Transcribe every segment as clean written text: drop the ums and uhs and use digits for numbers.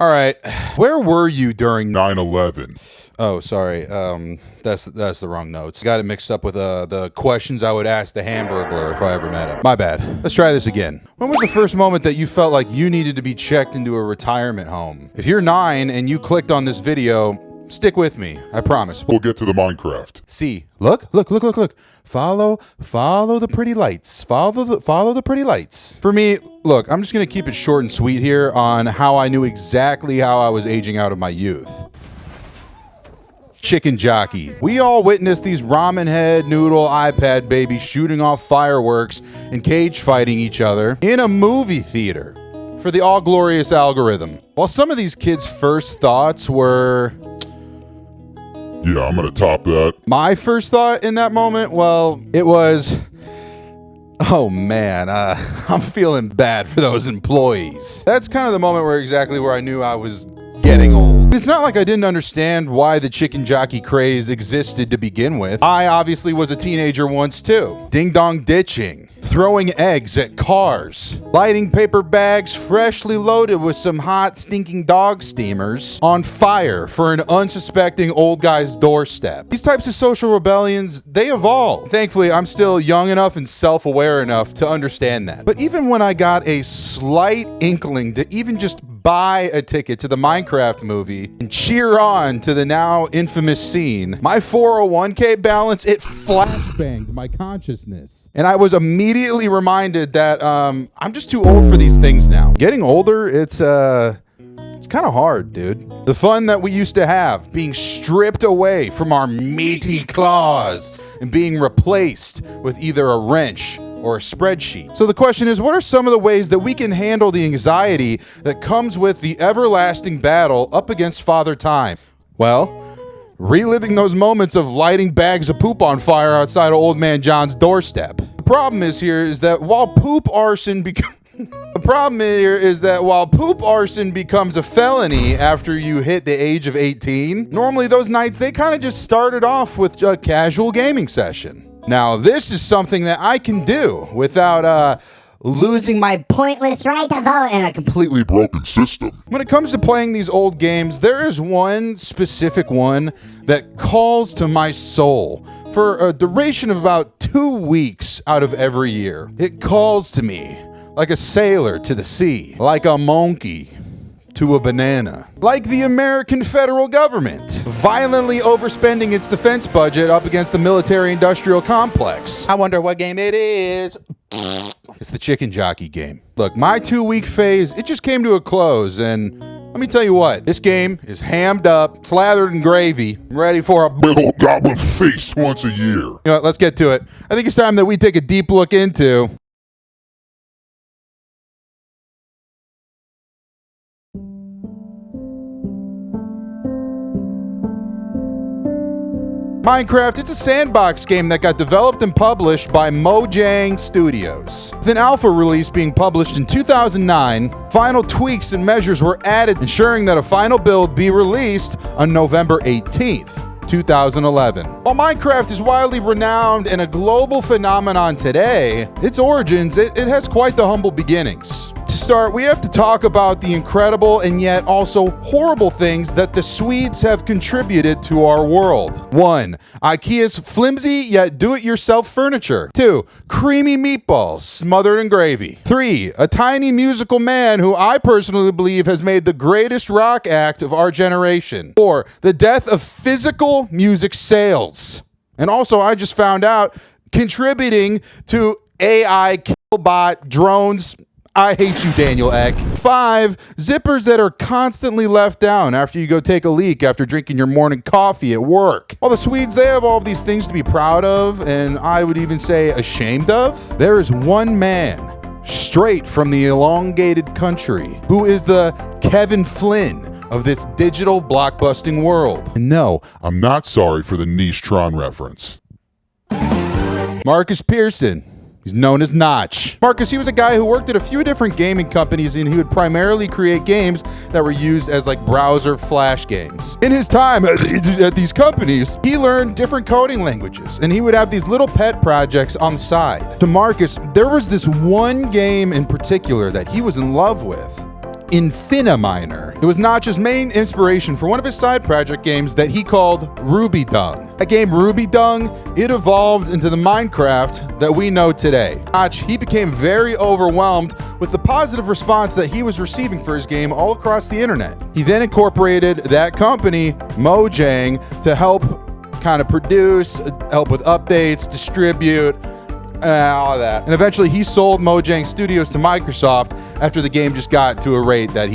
All right, where were you during 9/11. Oh, sorry. That's the wrong notes. Got it mixed up with the questions I would ask the Hamburglar if I ever met him. My bad. Let's try this again. When was the first moment that you felt like you needed to be checked into a retirement home? If you're 9 and you clicked on this video, stick with me. I promise. We'll get to the Minecraft. See, look. Follow the pretty lights. Follow the pretty lights. For me, look, I'm just gonna keep it short and sweet here on how I knew exactly how I was aging out of my youth. Chicken jockey. We all witnessed these ramen head noodle iPad babies shooting off fireworks and cage fighting each other in a movie theater for the all glorious algorithm. While some of these kids' first thoughts were, Yeah, I'm gonna top that. my first thought in that moment, well, it was, oh man, I'm feeling bad for those employees. That's kind of the moment where I knew I was getting old. It's not like I didn't understand why the chicken jockey craze existed to begin with. I obviously was a teenager once too. Ding dong ditching, throwing eggs at cars, lighting paper bags freshly loaded with some hot stinking dog steamers on fire for an unsuspecting old guy's doorstep. These types of social rebellions, they evolve. Thankfully, I'm still young enough and self-aware enough to understand that. But even when I got a slight inkling to even just buy a ticket to the Minecraft movie and cheer on to the now infamous scene, my 401k balance, it flashbanged my consciousness. And I was immediately reminded that I'm just too old for these things now. Getting older, it's kind of hard, dude. The fun that we used to have being stripped away from our meaty claws and being replaced with either a wrench or a spreadsheet. So the question is, what are some of the ways that we can handle the anxiety that comes with the everlasting battle up against Father Time? Well, reliving those moments of lighting bags of poop on fire outside of Old Man John's doorstep. The problem is that while poop arson becomes a felony after you hit the age of 18, normally those nights, they kind of just started off with a casual gaming session. Now, this is something that I can do without losing my pointless right to vote in a Completely broken system. When it comes to playing these old games, there is one specific one that calls to my soul for a duration of about 2 weeks out of every year. It calls to me like a sailor to the sea, like a monkey to a banana, like the American federal government violently overspending its defense budget up against the military-industrial complex. I wonder what game it is. It's the chicken jockey game. Look, my 2-week phase, it just came to a close, and let me tell you what, this game is hammed up, slathered in gravy, ready for a Big old goblin face once a year. You know what, let's get to it. I think it's time that we take a deep look into Minecraft. It's a sandbox game that got developed and published by Mojang Studios. With an alpha release being published in 2009, final tweaks and measures were added, ensuring that a final build be released on November 18th. 2011. While Minecraft is widely renowned and a global phenomenon today, its origins, it has quite the humble beginnings. To start, we have to talk about the incredible and yet also horrible things that the Swedes have contributed to our world. 1. IKEA's flimsy yet do-it-yourself furniture. 2. Creamy meatballs smothered in gravy. 3. A tiny musical man who I personally believe has made the greatest rock act of our generation. 4. The death of physical music sales. And also, I just found out, contributing to AI killbot drones. I hate you, Daniel Eck. 5. Zippers that are constantly left down after you go take a leak after drinking your morning coffee at work. While the Swedes, they have all of these things to be proud of, and I would even say ashamed of, there is one man, straight from the elongated country, who is the Kevin Flynn of this digital blockbusting world. And no, I'm not sorry for the niche Tron reference. Marcus Pearson. He's known as Notch. Marcus, he was a guy who worked at a few different gaming companies, and he would primarily create games that were used as like browser flash games. In his time at these companies, he learned different coding languages, and he would have these little pet projects on the side. To Marcus, there was this one game in particular that he was in love with. Infiniminer. It was Notch's main inspiration for one of his side project games that he called Ruby Dung. That game, Ruby Dung, it evolved into the Minecraft that we know today. Notch, he became very overwhelmed with the positive response that he was receiving for his game all across the internet. He then incorporated that company, Mojang, to help kind of produce, help with updates, distribute, all of that. And eventually he sold Mojang Studios to Microsoft after the game just got to a rate that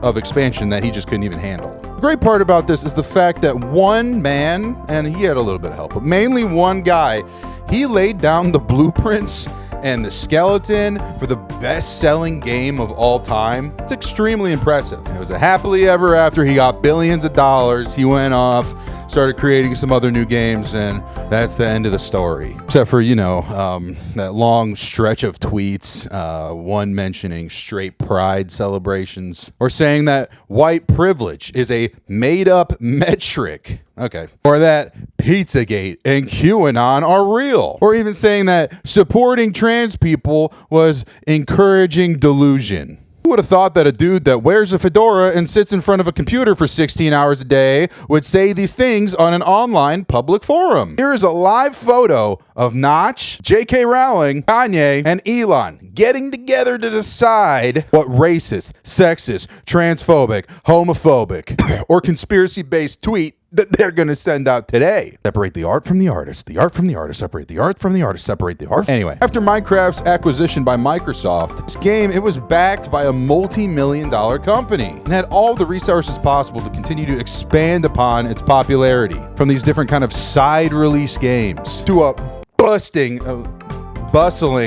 of expansion that he just couldn't even handle. The great part about this is the fact that one man, and he had a little bit of help, but mainly one guy, he laid down the blueprints and the skeleton for the best-selling game of all time. It's extremely impressive. It was a happily ever after. He got billions of dollars. He went off, started creating some other new games, and that's the end of the story. Except for, that long stretch of tweets, one mentioning straight pride celebrations, or saying that white privilege is a made-up metric. Okay. Or that Pizzagate and QAnon are real. Or even saying that supporting trans people was encouraging delusion. Who would have thought that a dude that wears a fedora and sits in front of a computer for 16 hours a day would say these things on an online public forum? Here is a live photo of Notch, J.K. Rowling, Kanye, and Elon getting together to decide what racist, sexist, transphobic, homophobic, or conspiracy-based tweet that they're going to send out today. Separate the art from the artist, the art from the artist, separate the art from the artist, separate the art. Anyway, after Minecraft's acquisition by Microsoft, this game, it was backed by a multi-million-dollar company and had all the resources possible to continue to expand upon its popularity, from these different kind of side release games to a bustling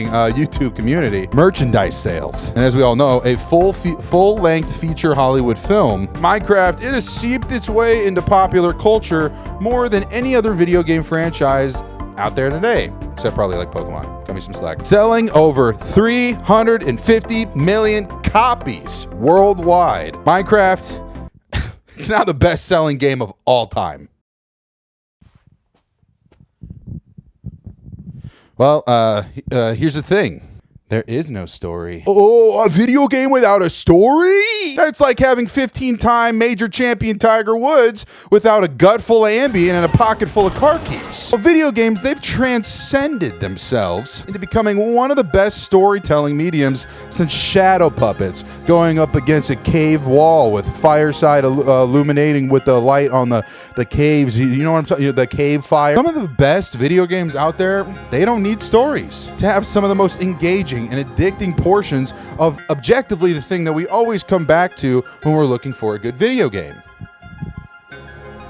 YouTube community, merchandise sales, and as we all know, a full-length feature Hollywood film. Minecraft, it has seeped its way into popular culture more than any other video game franchise out there today, except probably like Pokemon. Cut me some slack. Selling over 350 million copies worldwide. Minecraft, it's now the best-selling game of all time. Well, here's the thing. There is no story. Oh, a video game without a story? That's like having 15-time major champion Tiger Woods without a gut full of Ambien and a pocket full of car keys. Well, video games, they've transcended themselves into becoming one of the best storytelling mediums since shadow puppets, going up against a cave wall with fireside illuminating with the light on the caves. You know what I'm talking about? The cave fire. Some of the best video games out there, they don't need stories to have some of the most engaging and addicting portions of objectively the thing that we always come back to when we're looking for a good video game.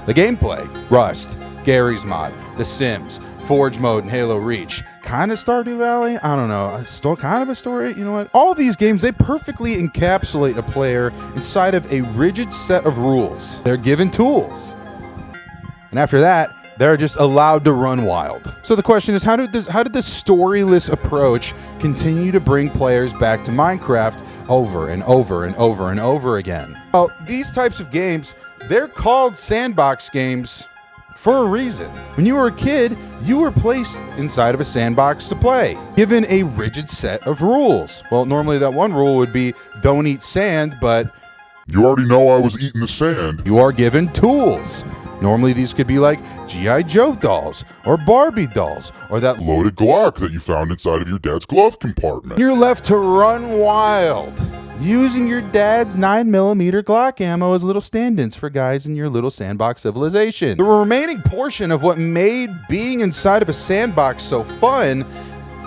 The gameplay. Rust, Gary's Mod, The Sims, Forge Mode, and Halo Reach. Kind of Stardew Valley? I don't know. Still kind of a story? You know what? All these games, they perfectly encapsulate a player inside of a rigid set of rules. They're given tools. And after that, they're just allowed to run wild. So the question is, how did this storyless approach continue to bring players back to Minecraft over and over and over and over again? Well, these types of games, they're called sandbox games for a reason. When you were a kid, you were placed inside of a sandbox to play, given a rigid set of rules. Well, normally that one rule would be don't eat sand, but You already know I was eating the sand. you are given tools. Normally these could be like G.I. Joe dolls or Barbie dolls or that Loaded Glock that you found inside of your dad's glove compartment. You're left to run wild, using your dad's 9mm Glock ammo as little stand-ins for guys in your little sandbox civilization. The remaining portion of what made being inside of a sandbox so fun,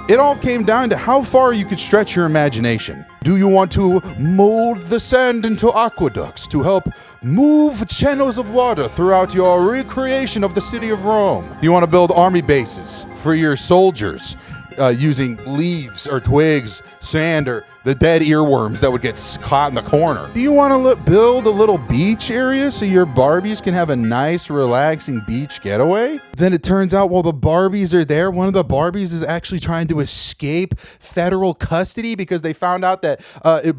it all came down to how far you could stretch your imagination. Do you want to mold the sand into aqueducts to help move channels of water throughout your recreation of the city of Rome? Do you want to build army bases for your soldiers using leaves or twigs, sand, or the dead earworms that would get caught in the corner? Do you want to build a little beach area so your Barbies can have a nice, relaxing beach getaway? Then it turns out while the Barbies are there, one of the Barbies is actually trying to escape federal custody because they found out that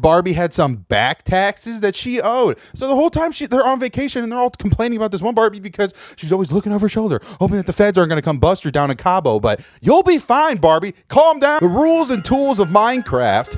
Barbie had some back taxes that she owed. So the whole time they're on vacation and they're all complaining about this one Barbie because she's always looking over her shoulder, hoping that the feds aren't going to come bust her down in Cabo. But you'll be fine, Barbie. Calm down. The rules and tools of Minecraft,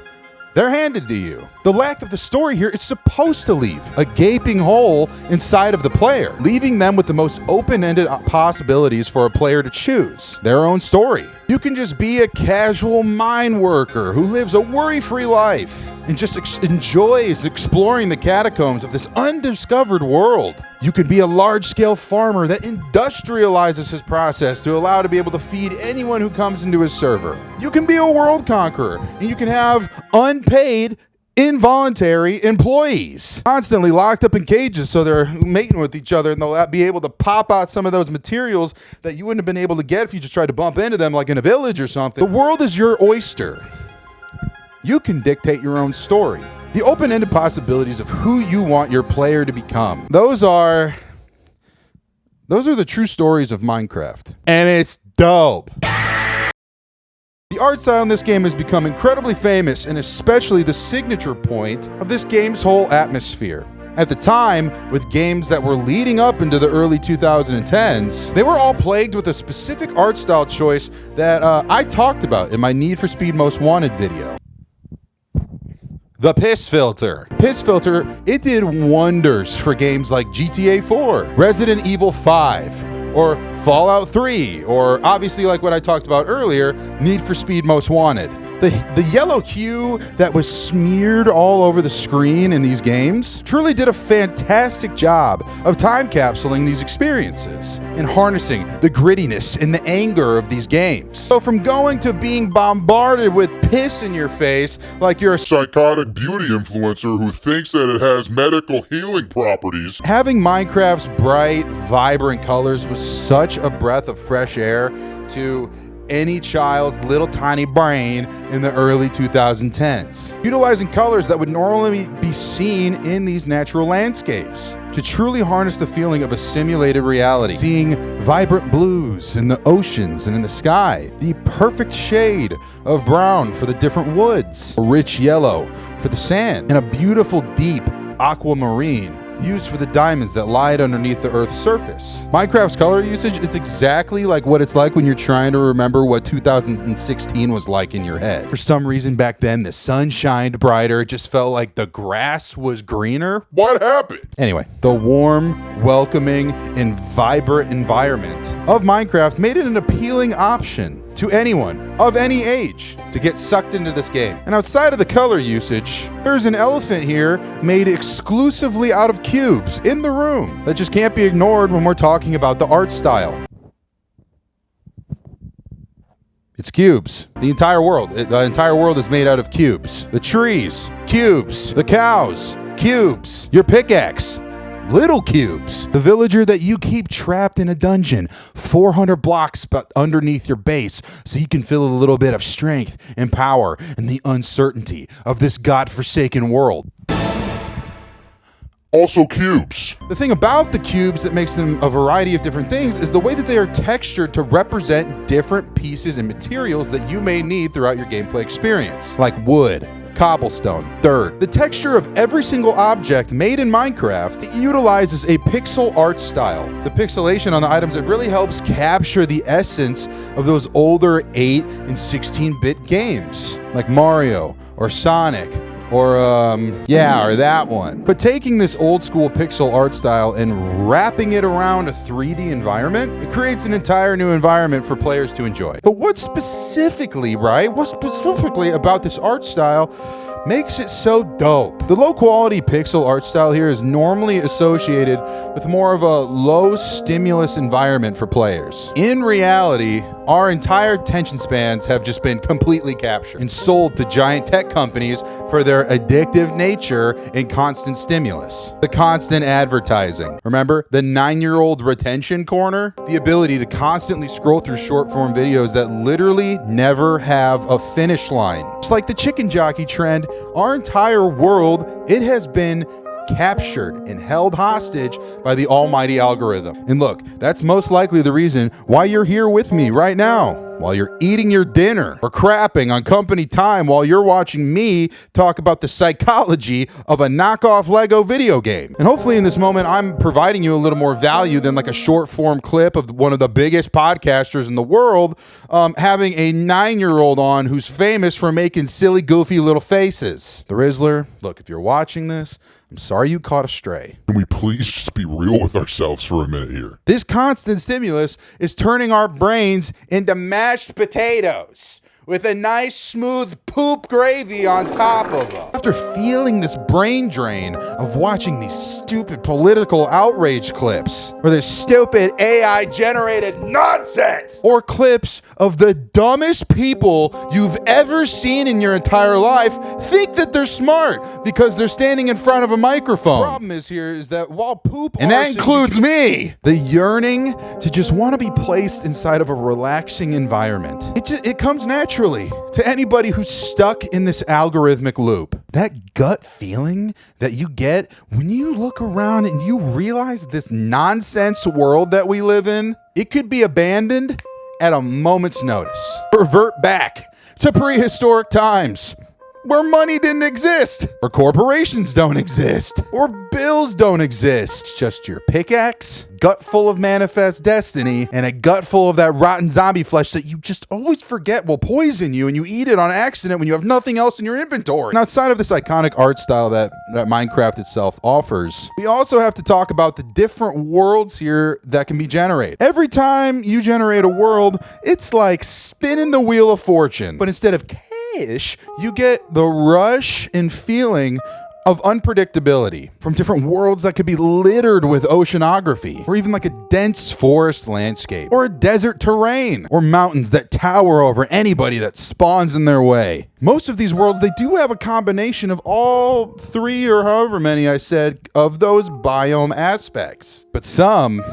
they're handed to you. The lack of the story here is supposed to leave a gaping hole inside of the player, leaving them with the most open-ended possibilities for a player to choose their own story. You can just be a casual mine worker who lives a worry-free life and just enjoys exploring the catacombs of this undiscovered world. You could be a large-scale farmer that industrializes his process to allow to be able to feed anyone who comes into his server. You can be a world conqueror, and you can have unpaid, involuntary employees constantly locked up in cages so they're mating with each other, and they'll be able to pop out some of those materials that you wouldn't have been able to get if you just tried to bump into them like in a village or something. The world is your oyster. You can dictate your own story. The open-ended possibilities of who you want your player to become. Those are the true stories of Minecraft. And it's dope. The art style in this game has become incredibly famous, and especially the signature point of this game's whole atmosphere. At the time, with games that were leading up into the early 2010s, they were all plagued with a specific art style choice that I talked about in my Need for Speed Most Wanted video. The piss filter. Piss filter, it did wonders for games like GTA 4, Resident Evil 5, or Fallout 3, or obviously like what I talked about earlier, Need for Speed Most Wanted. The yellow hue that was smeared all over the screen in these games truly did a fantastic job of time capsuling these experiences and harnessing the grittiness and the anger of these games. So from going to being bombarded with piss in your face like you're a Psychotic beauty influencer who thinks that it has medical healing properties. having Minecraft's bright, vibrant colors was such a breath of fresh air to any child's little tiny brain in the early 2010s, utilizing colors that would normally be seen in these natural landscapes to truly harness the feeling of a simulated reality, seeing vibrant blues in the oceans and in the sky, the perfect shade of brown for the different woods, a rich yellow for the sand, and a beautiful deep aquamarine used for the diamonds that lie underneath the Earth's surface. Minecraft's color usage is exactly like what it's like when you're trying to remember what 2016 was like in your head. For some reason back then, the sun shined brighter. It just felt like the grass was greener. What happened? Anyway, the warm, welcoming, and vibrant environment of Minecraft made it an appealing option to anyone of any age to get sucked into this game. And outside of the color usage, there's an elephant here made exclusively out of cubes in the room that just can't be ignored when we're talking about the art style. It's cubes. The entire world is made out of cubes. The trees, cubes. The cows, cubes. Your pickaxe, little cubes. The villager that you keep trapped in a dungeon 400 blocks underneath your base so you can feel a little bit of strength and power and the uncertainty of this godforsaken world. Also cubes. The thing about the cubes that makes them a variety of different things is the way that they are textured to represent different pieces and materials that you may need throughout your gameplay experience, like wood, cobblestone, dirt. The texture of every single object made in Minecraft utilizes a pixel art style. The pixelation on the items, it really helps capture the essence of those older 8 and 16-bit games, like Mario or Sonic, or that one. But taking this old school pixel art style and wrapping it around a 3D environment, it creates an entire new environment for players to enjoy. But what specifically about this art style makes it so dope? The low quality pixel art style here is normally associated with more of a low stimulus environment for players. In reality, our entire attention spans have just been completely captured and sold to giant tech companies for their addictive nature and constant stimulus. The constant advertising. Remember the 9-year-old retention corner? The ability to constantly scroll through short form videos that literally never have a finish line. Just like the chicken jockey trend, our entire world, it has been captured and held hostage by the almighty algorithm. And look, that's most likely the reason why you're here with me right now, while you're eating your dinner, or crapping on company time while you're watching me talk about the psychology of a knockoff Lego video game. And hopefully in this moment, I'm providing you a little more value than like a short form clip of one of the biggest podcasters in the world having a 9-year-old on who's famous for making silly, goofy little faces. The Rizzler, look, if you're watching this, I'm sorry you caught a stray. Can we please just be real with ourselves for a minute here? This constant stimulus is turning our brains into mashed potatoes with a nice smooth poop gravy on top of them. After feeling this brain drain of watching these stupid political outrage clips, or this stupid AI generated nonsense, or clips of the dumbest people you've ever seen in your entire life think that they're smart because they're standing in front of a microphone. The problem is that while poop, and that includes me, the yearning to just want to be placed inside of a relaxing environment, it comes naturally to anybody who's stuck in this algorithmic loop. That gut feeling that you get when you look around and you realize this nonsense world that we live in, it could be abandoned at a moment's notice. Revert back to prehistoric times, where money didn't exist, or corporations don't exist, or bills don't exist. It's just your pickaxe, gut full of manifest destiny, and a gut full of that rotten zombie flesh that you just always forget will poison you, and you eat it on accident when you have nothing else in your inventory. And outside of this iconic art style that Minecraft itself offers, we also have to talk about the different worlds here that can be generated. Every time you generate a world, it's like spinning the wheel of fortune, but instead of you get the rush and feeling of unpredictability from different worlds that could be littered with oceanography, or even like a dense forest landscape, or a desert terrain, or mountains that tower over anybody that spawns in their way. Most of these worlds, they do have a combination of all 3 or however many I said of those biome aspects, but some,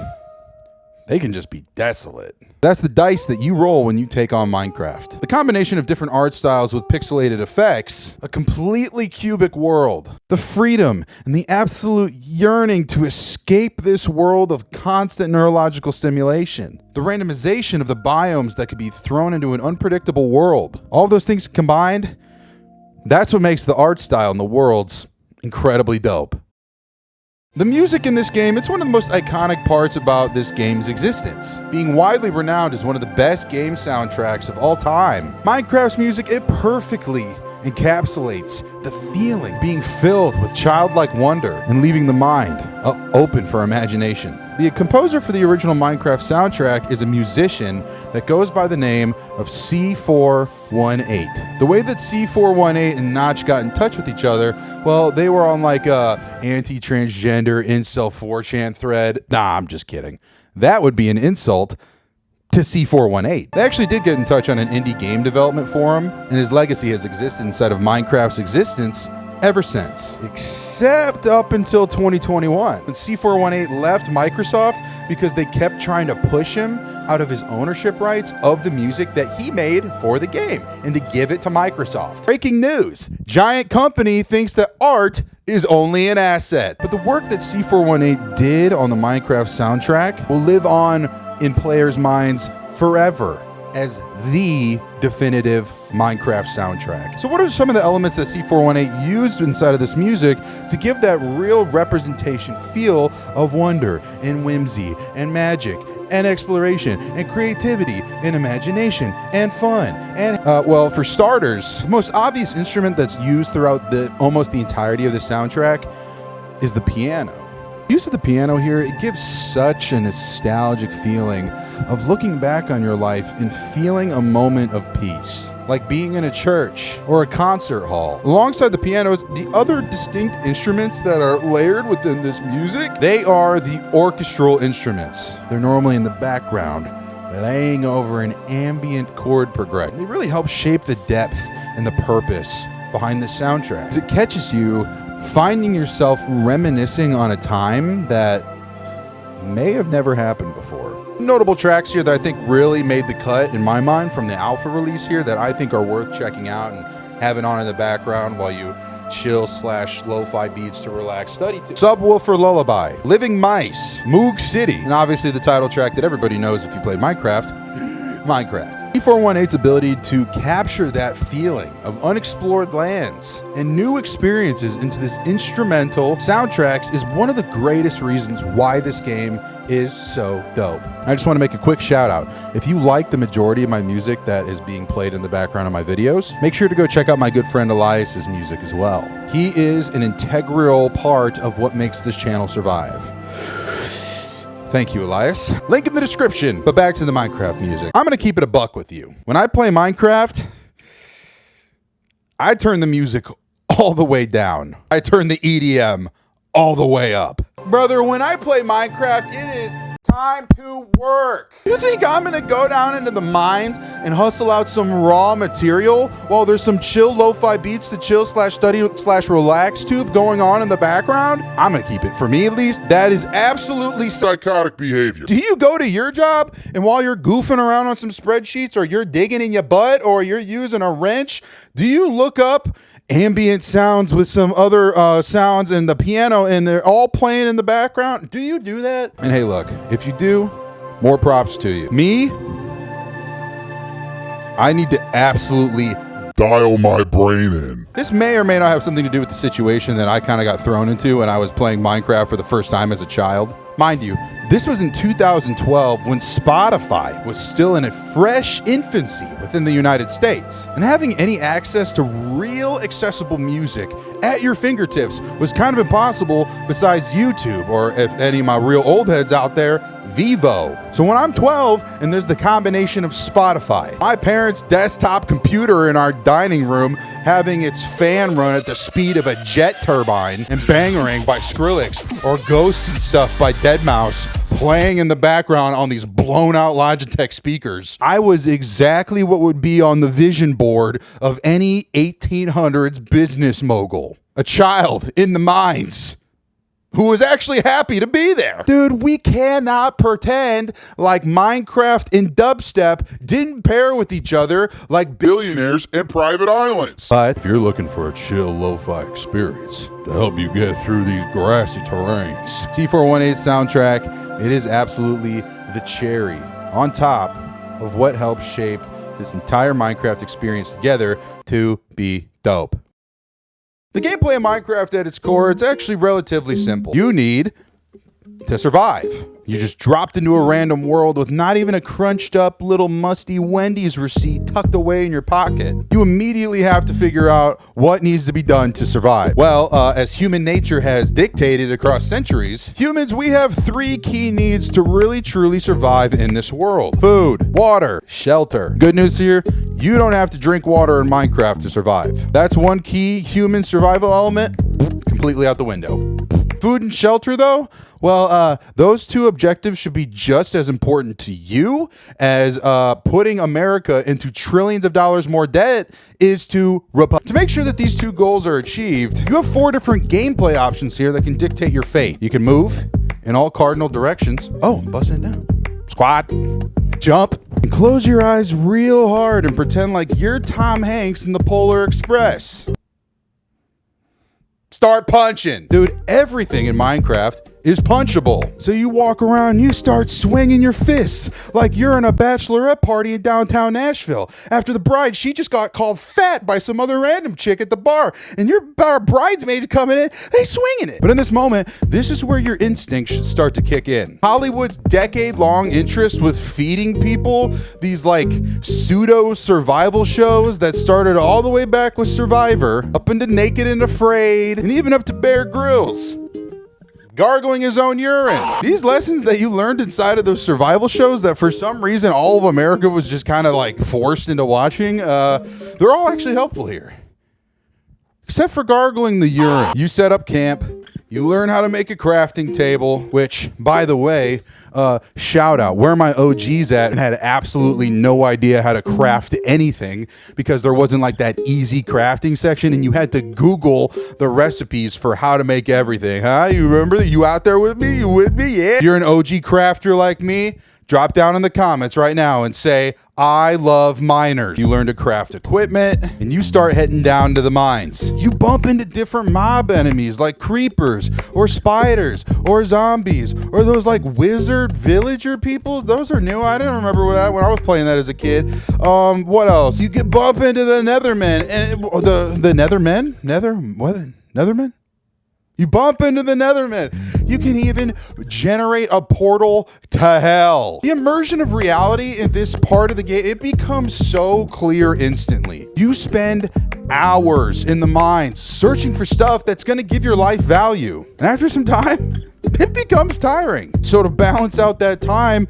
they can just be desolate. That's the dice that you roll when you take on Minecraft. The combination of different art styles with pixelated effects, a completely cubic world, the freedom and the absolute yearning to escape this world of constant neurological stimulation, the randomization of the biomes that could be thrown into an unpredictable world. All those things combined, that's what makes the art style and the worlds incredibly dope. The music in this game, it's one of the most iconic parts about this game's existence, being widely renowned as one of the best game soundtracks of all time. Minecraft's music, it perfectly encapsulates the feeling, being filled with childlike wonder and leaving the mind open for imagination. The composer for the original Minecraft soundtrack is a musician that goes by the name of C418. The way that C418 and Notch got in touch with each other, well, they were on like a anti-transgender incel 4chan thread. Nah, I'm just kidding. That would be an insult to C418. They actually did get in touch on an indie game development forum, and his legacy has existed inside of Minecraft's existence ever since, except up until 2021, when C418 left Microsoft because they kept trying to push him out of his ownership rights of the music that he made for the game and to give it to Microsoft. Breaking news, giant company thinks that art is only an asset. But the work that C418 did on the Minecraft soundtrack will live on in players' minds forever as the definitive Minecraft soundtrack. So what are some of the elements that C418 used inside of this music to give that real representation feel of wonder and whimsy and magic and exploration and creativity and imagination and fun? And well, for starters, the most obvious instrument that's used throughout almost the entirety of the soundtrack is the piano. Use of the piano here, it gives such a nostalgic feeling of looking back on your life and feeling a moment of peace, like being in a church or a concert hall. Alongside the pianos, the other distinct instruments that are layered within this music, they are the orchestral instruments. They're normally in the background, laying over an ambient chord progression. They really help shape the depth and the purpose behind the soundtrack. It catches you finding yourself reminiscing on a time that may have never happened before. Notable tracks here that I think really made the cut in my mind from the alpha release here that I think are worth checking out and having on in the background while you chill / lo-fi beats to relax, study to. Subwoofer Lullaby, Living Mice, Moog City, and obviously the title track that everybody knows if you played Minecraft, Minecraft. C418's ability to capture that feeling of unexplored lands and new experiences into this instrumental soundtracks is one of the greatest reasons why this game is so dope. I just want to make a quick shout out. If you like the majority of my music that is being played in the background of my videos, make sure to go check out my good friend Elias's music as well. He is an integral part of what makes this channel survive. Thank you, Elias. Link in the description. But back to the Minecraft music. I'm going to keep it a buck with you. When I play Minecraft, I turn the music all the way down. I turn the EDM all the way up. Brother, when I play Minecraft, it is time to work. You think I'm gonna go down into the mines and hustle out some raw material while there's some chill lo-fi beats to chill slash study slash relax tube going on in the background? I'm gonna keep it, for me at least, that is absolutely Psychotic behavior. Do you go to your job and while you're goofing around on some spreadsheets or you're digging in your butt or you're using a wrench, do you look up ambient sounds with some other sounds and the piano and they're all playing in the background? Do you do that? And hey, look, if you do, more props to you. Me, I need to absolutely Dial my brain in. This may or may not have something to do with the situation that I kind of got thrown into when I was playing Minecraft for the first time as a child. Mind you, this was in 2012 when Spotify was still in a fresh infancy within the United States. And having any access to real accessible music at your fingertips was kind of impossible besides YouTube, or if any of my real old heads out there, Vivo. So when I'm 12 and there's the combination of Spotify, my parents' desktop computer in our dining room having its fan run at the speed of a jet turbine, and Bangarang by Skrillex or Ghosts and Stuff by Deadmau5 playing in the background on these blown out Logitech speakers, I was exactly what would be on the vision board of any 1800s business mogul. A child in the mines who was actually happy to be there. Dude, we cannot pretend like Minecraft and Dubstep didn't pair with each other like Billionaires and private islands. But if you're looking for a chill lo-fi experience to help you get through these grassy terrains, C418 soundtrack, it is absolutely the cherry on top of what helped shape this entire Minecraft experience together to be dope. The gameplay of Minecraft at its core, it's actually relatively simple. You need to survive. You just dropped into a random world with not even a crunched up little musty Wendy's receipt tucked away in your pocket. You immediately have to figure out what needs to be done to survive. Well, as human nature has dictated across centuries, humans, we have three key needs to really truly survive in this world: food, water, shelter. Good news here, you don't have to drink water in Minecraft to survive. That's one key human survival element, completely out the window. Food and shelter, though, well, those two objectives should be just as important to you as putting America into trillions of dollars more debt is to To make sure that these two goals are achieved, you have 4 different gameplay options here that can dictate your fate. You can move in all cardinal directions. Oh, I'm busting it down. Squat, jump, and close your eyes real hard and pretend like you're Tom Hanks in the Polar Express. Start punching. Dude, everything in Minecraft is punchable. So you walk around, you start swinging your fists like you're in a bachelorette party in downtown Nashville. After the bride, she just got called fat by some other random chick at the bar, and your bridesmaids coming in, they swinging it. But in this moment, this is where your instincts should start to kick in. Hollywood's decade-long interest with feeding people these like pseudo survival shows that started all the way back with Survivor, up into Naked and Afraid, and even up to Bear Grylls gargling his own urine. These lessons that you learned inside of those survival shows that for some reason all of America was just kind of like forced into watching, they're all actually helpful here. Except for gargling the urine. You set up camp, you learn how to make a crafting table, which, by the way, shout out, where my OGs at and had absolutely no idea how to craft anything because there wasn't like that easy crafting section and you had to Google the recipes for how to make everything. Huh? You remember that? You out there with me? You with me? Yeah. You're an OG crafter like me? Drop down in the comments right now and say, I love miners. You learn to craft equipment and you start heading down to the mines. You bump into different mob enemies like creepers or spiders or zombies or those like wizard villager people. Those are new. I didn't remember that when I was playing that as a kid. What else? You get bump into the Nethermen and the Nethermen? Nethermen? You bump into the Nethermen. You can even generate a portal to hell. The immersion of reality in this part of the game, it becomes so clear instantly. You spend hours in the mines searching for stuff that's going to give your life value. And after some time, it becomes tiring. So to balance out that time,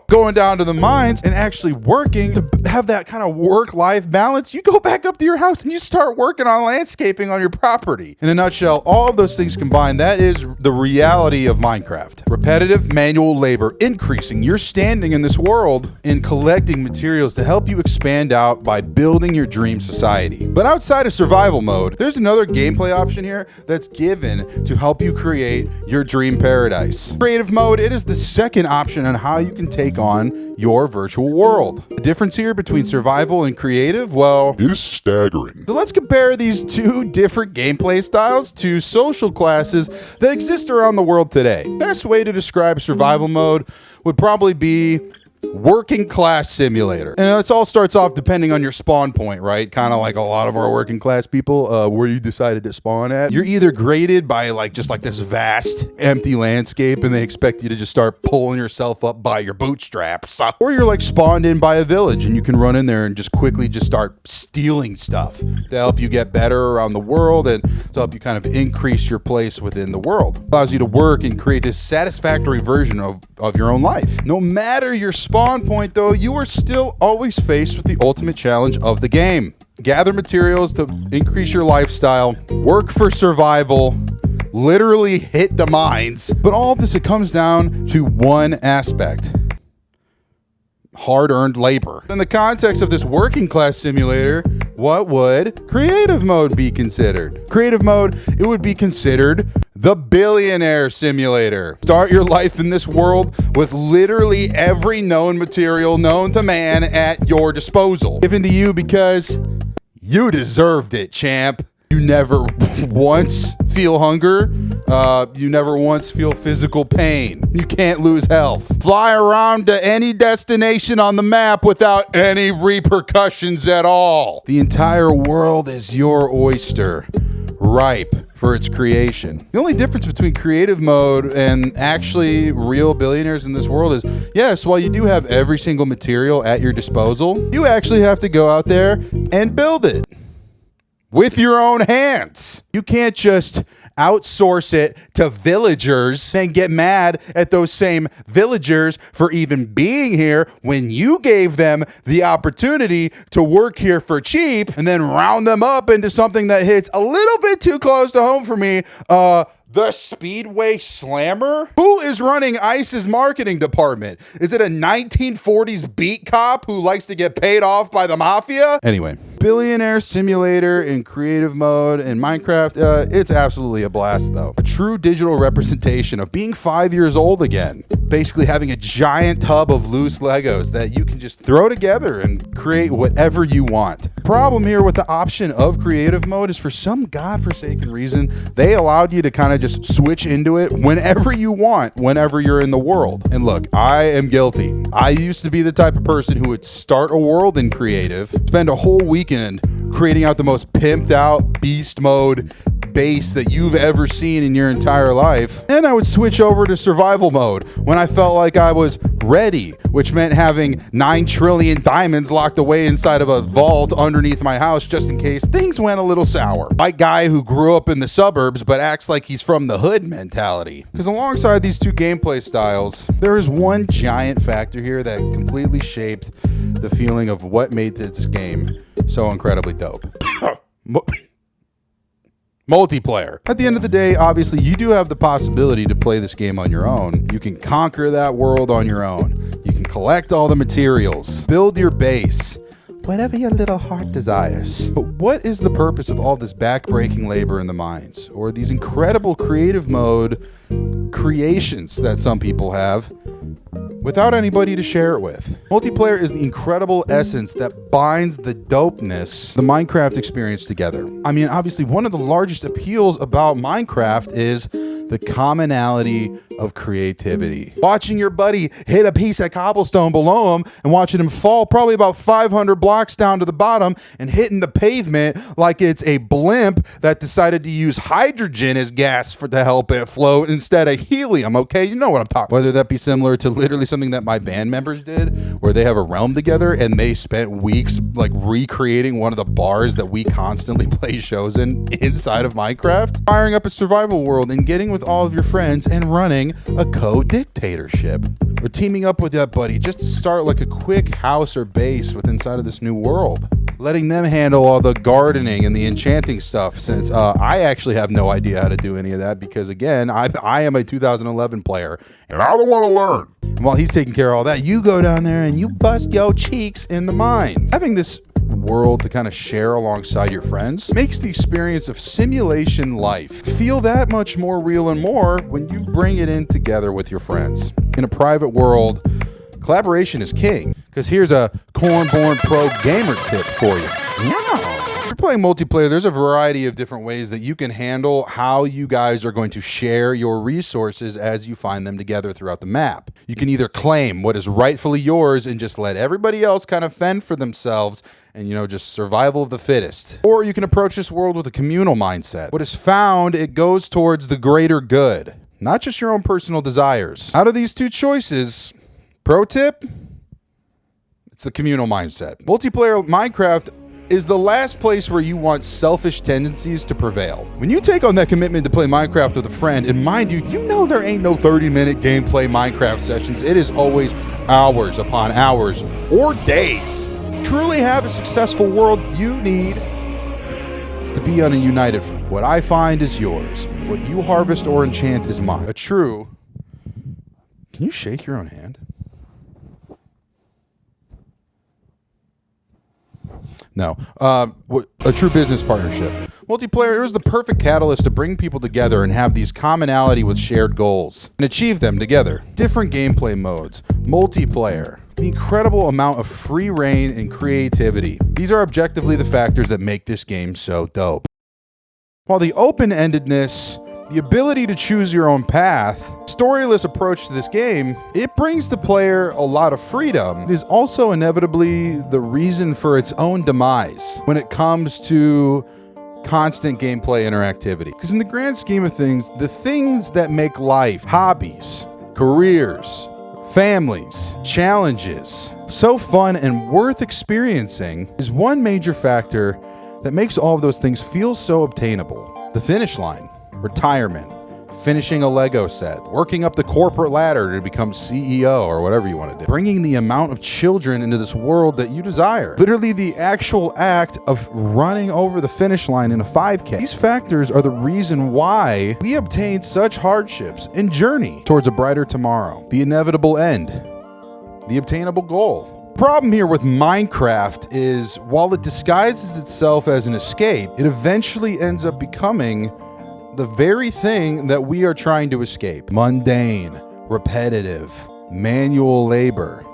going down to the mines and actually working to have that kind of work-life balance, you go back up to your house and you start working on landscaping on your property. In a nutshell, all of those things combined, that is the reality of Minecraft. Repetitive manual labor, increasing your standing in this world and collecting materials to help you expand out by building your dream society. But outside of survival mode, there's another gameplay option here that's given to help you create your dream paradise. Creative mode, it is the second option on how you can take on your virtual world. The difference here between survival and creative, well, It is staggering. so let's compare these two different gameplay styles to social classes that exist around the world today. Best way to describe survival mode would probably be working class simulator. And it all starts off depending on your spawn point, right? Kind of like a lot of our working class people, where you decided to spawn at. You're either graded by just like this vast empty landscape and they expect you to just start pulling yourself up by your bootstraps. Or you're like spawned in by a village and you can run in there and just quickly just start stealing stuff to help you get better around the world and to help you kind of increase your place within the world. It allows you to work and create this satisfactory version of your own life. No matter your spawn point though, you are still always faced with the ultimate challenge of the game. Gather materials to increase your lifestyle, work for survival, literally hit the mines. But all of this, it comes down to one aspect: hard-earned labor. In the context of this working class simulator, what would creative mode be considered? Creative mode, it would be considered the billionaire simulator. Start your life in this world with literally every known material known to man at your disposal. Given to you because you deserved it, champ. You never once feel hunger. You never once feel physical pain. You can't lose health. Fly around to any destination on the map without any repercussions at all. The entire world is your oyster, ripe for its creation. The only difference between creative mode and actually real billionaires in this world is, yes, while you do have every single material at your disposal, you actually have to go out there and build it with your own hands. You can't just outsource it to villagers and get mad at those same villagers for even being here when you gave them the opportunity to work here for cheap and then round them up into something that hits a little bit too close to home for me. The Speedway Slammer? Who is running ICE's marketing department? Is it a 1940s beat cop who likes to get paid off by the mafia? Anyway, billionaire simulator in creative mode in Minecraft, it's absolutely a blast though. A true digital representation of being 5 years old again. Basically having a giant tub of loose Legos that you can just throw together and create whatever you want. The problem here with the option of creative mode is for some godforsaken reason, they allowed you to kind of just switch into it whenever you want, whenever you're in the world. And look, I am guilty. I used to be the type of person who would start a world in creative, spend a whole weekend creating out the most pimped out beast mode base that you've ever seen in your entire life. And I would switch over to survival mode when I felt like I was ready, which meant having 9 trillion diamonds locked away inside of a vault underneath my house just in case things went a little sour. Like guy who grew up in the suburbs but acts like he's from the hood mentality. Because alongside these two gameplay styles, there is one giant factor here that completely shaped the feeling of what made this game so incredibly dope. Multiplayer. At the end of the day, obviously, you do have the possibility to play this game on your own. You can conquer that world on your own. You can collect all the materials, build your base, whatever your little heart desires. But what is the purpose of all this back-breaking labor in the mines, or these incredible creative mode creations that some people have, without anybody to share it with? Multiplayer is the incredible essence that binds the dopeness, the Minecraft experience together. I mean, obviously, one of the largest appeals about Minecraft is the commonality of creativity. Watching your buddy hit a piece of cobblestone below him and watching him fall probably about 500 blocks down to the bottom and hitting the pavement like it's a blimp that decided to use hydrogen as gas to help it float instead of helium, okay? You know what I'm talking. Whether that be similar to literally something that my band members did, where they have a realm together and they spent weeks like recreating one of the bars that we constantly play shows in inside of Minecraft, firing up a survival world and getting with all of your friends and running a co-dictatorship, or teaming up with that buddy just to start like a quick house or base with inside of this new world, letting them handle all the gardening and the enchanting stuff, since I actually have no idea how to do any of that, because again, I am a 2011 player And I don't want to learn. and while he's taking care of all that, you go down there and you bust your cheeks in the mine. Having this world to kind of share alongside your friends makes the experience of simulation life feel that much more real and more when you bring it in together with your friends. In a private world, collaboration is king, because here's a corn-born pro gamer tip for you. If you're playing multiplayer, there's a variety of different ways that you can handle how you guys are going to share your resources as you find them together throughout the map. You can either claim what is rightfully yours and just let everybody else kind of fend for themselves and, you know, just survival of the fittest. Or you can approach this world with a communal mindset. What is found, it goes towards the greater good, not just your own personal desires. Out of these two choices, pro tip, it's the communal mindset. Multiplayer Minecraft is the last place where you want selfish tendencies to prevail. When you take on that commitment to play Minecraft with a friend, and mind you, you know there ain't no 30-minute gameplay Minecraft sessions. It is always hours upon hours or days. Truly have a successful world, you need to be on a united front. What I find is yours. What you harvest or enchant is mine. A true... Can you shake your own hand? No. A true business partnership. Multiplayer is the perfect catalyst to bring people together and have these commonality with shared goals and achieve them together. Different gameplay modes, multiplayer, the incredible amount of free reign and creativity. These are objectively the factors that make this game so dope. While the open-endedness, the ability to choose your own path, storyless approach to this game, it brings the player a lot of freedom. It is also inevitably the reason for its own demise when it comes to constant gameplay interactivity. Because in the grand scheme of things, the things that make life, hobbies, careers, families, challenges, so fun and worth experiencing is one major factor that makes all of those things feel so obtainable. The finish line, retirement, finishing a Lego set, working up the corporate ladder to become CEO or whatever you want to do, bringing the amount of children into this world that you desire, literally the actual act of running over the finish line in a 5K. These factors are the reason why we obtain such hardships and journey towards a brighter tomorrow, the inevitable end, the obtainable goal. Problem here with Minecraft is while it disguises itself as an escape, it eventually ends up becoming the very thing that we are trying to escape. Mundane, repetitive, manual labor.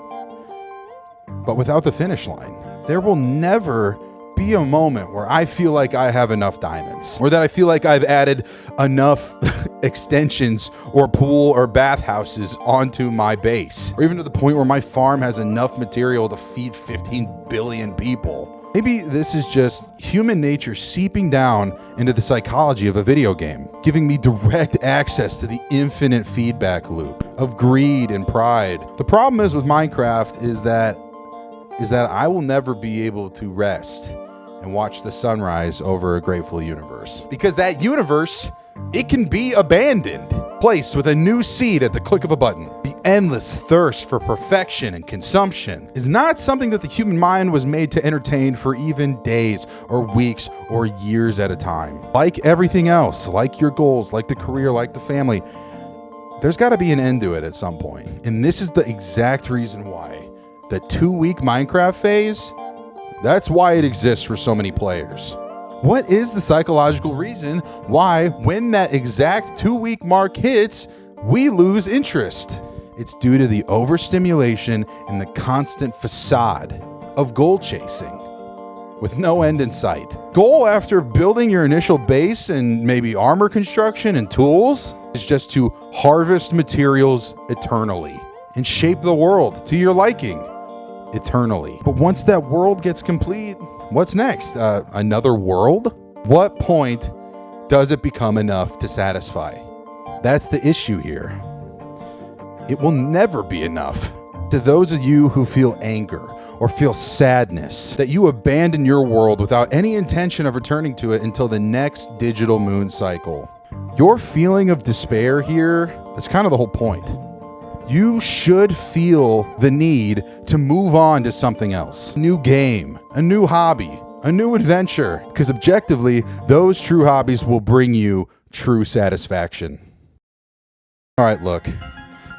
But without the finish line, there will never be a moment where I feel like I have enough diamonds, or that I feel like I've added enough extensions or pool or bathhouses onto my base, or even to the point where my farm has enough material to feed 15 billion people. Maybe this is just human nature seeping down into the psychology of a video game, giving me direct access to the infinite feedback loop of greed and pride. The problem is with Minecraft is that I will never be able to rest and watch the sunrise over a grateful universe. Because that universe, it can be abandoned, placed with a new seed at the click of a button. The endless thirst for perfection and consumption is not something that the human mind was made to entertain for even days or weeks or years at a time. Like everything else, like your goals, like the career, like the family, there's got to be an end to it at some point. And this is the exact reason why the 2-week Minecraft phase That's why it exists for so many players. What is the psychological reason why, when that exact 2-week mark hits, we lose interest? It's due to the overstimulation and the constant facade of goal chasing, with no end in sight. Goal after building your initial base and maybe armor construction and tools is just to harvest materials eternally and shape the world to your liking eternally. But once that world gets complete, what's next? Another world? What point does it become enough to satisfy? That's the issue here. It will never be enough. To those of you who feel anger or feel sadness that you abandon your world without any intention of returning to it until the next digital moon cycle, your feeling of despair here, that's kind of the whole point. You should feel the need to move on to something else. A new game, a new hobby, a new adventure, because objectively, those true hobbies will bring you true satisfaction. All right, look.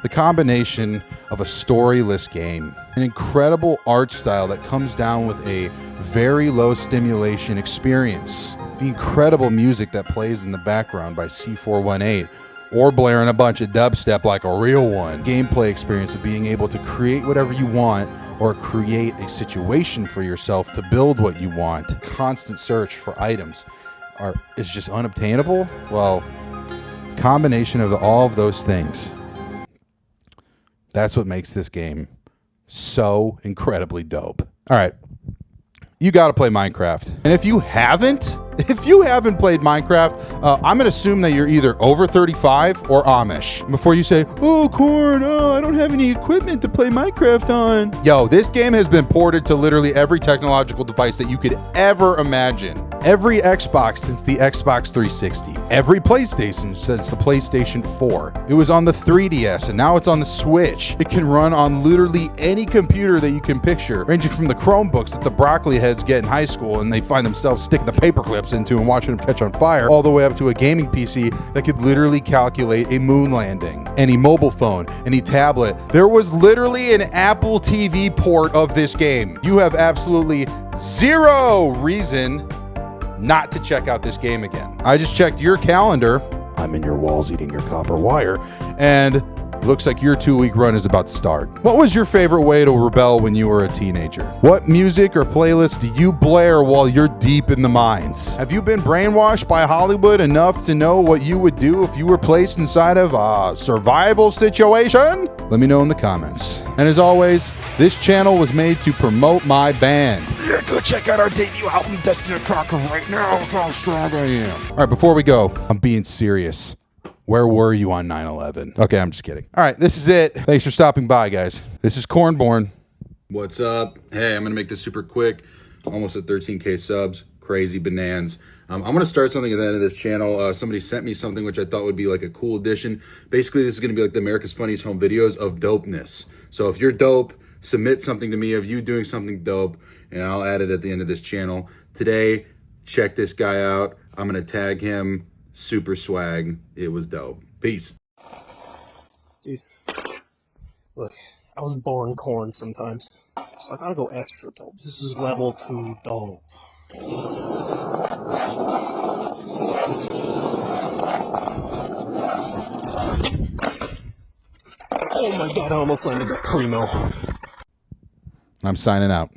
The combination of a storyless game, an incredible art style that comes down with a very low stimulation experience, the incredible music that plays in the background by C418, or blaring a bunch of dubstep like a real one, gameplay experience of being able to create whatever you want or create a situation for yourself to build what you want, constant search for items is just unobtainable. Well, combination of all of those things, that's what makes this game so incredibly dope. All right, you got to play Minecraft. And if you haven't played Minecraft, I'm going to assume that you're either over 35 or Amish. Before you say, oh, Corn, I don't have any equipment to play Minecraft on. Yo, this game has been ported to literally every technological device that you could ever imagine. Every Xbox since the Xbox 360. Every PlayStation since the PlayStation 4. It was on the 3DS and now it's on the Switch. It can run on literally any computer that you can picture, ranging from the Chromebooks that the broccoli heads get in high school and they find themselves sticking the paper clips into and watching them catch on fire, all the way up to a gaming PC that could literally calculate a moon landing. Any mobile phone, any tablet. There was literally an Apple TV port of this game. You have absolutely zero reason not to check out this game again. I just checked your calendar. I'm in your walls eating your copper wire, and it looks like your 2-week run is about to start. What was your favorite way to rebel when you were a teenager? What music or playlist do you blare while you're deep in the mines? Have you been brainwashed by Hollywood enough to know what you would do if you were placed inside of a survival situation? Let me know in the comments. And as always, this channel was made to promote my band. Yeah, go check out our debut album, Destiny Conquer, right now. Look how strong I am. All right, before we go, I'm being serious. Where were you on 9/11? Okay, I'm just kidding. All right, this is it. Thanks for stopping by, guys. This is Cornborn. What's up? Hey, I'm going to make this super quick. Almost at 13K subs. Crazy bananas. I'm going to start something at the end of this channel. Somebody sent me something which I thought would be like a cool addition. Basically, this is going to be like the America's Funniest Home Videos of dopeness. So if you're dope, submit something to me of you doing something dope, and I'll add it at the end of this channel. Today, check this guy out. I'm going to tag him. Super swag. It was dope. Peace. Dude, look, I was born corn sometimes, so I gotta go extra dope. This is level 2 dope. Oh my god, I almost landed that primo. I'm signing out.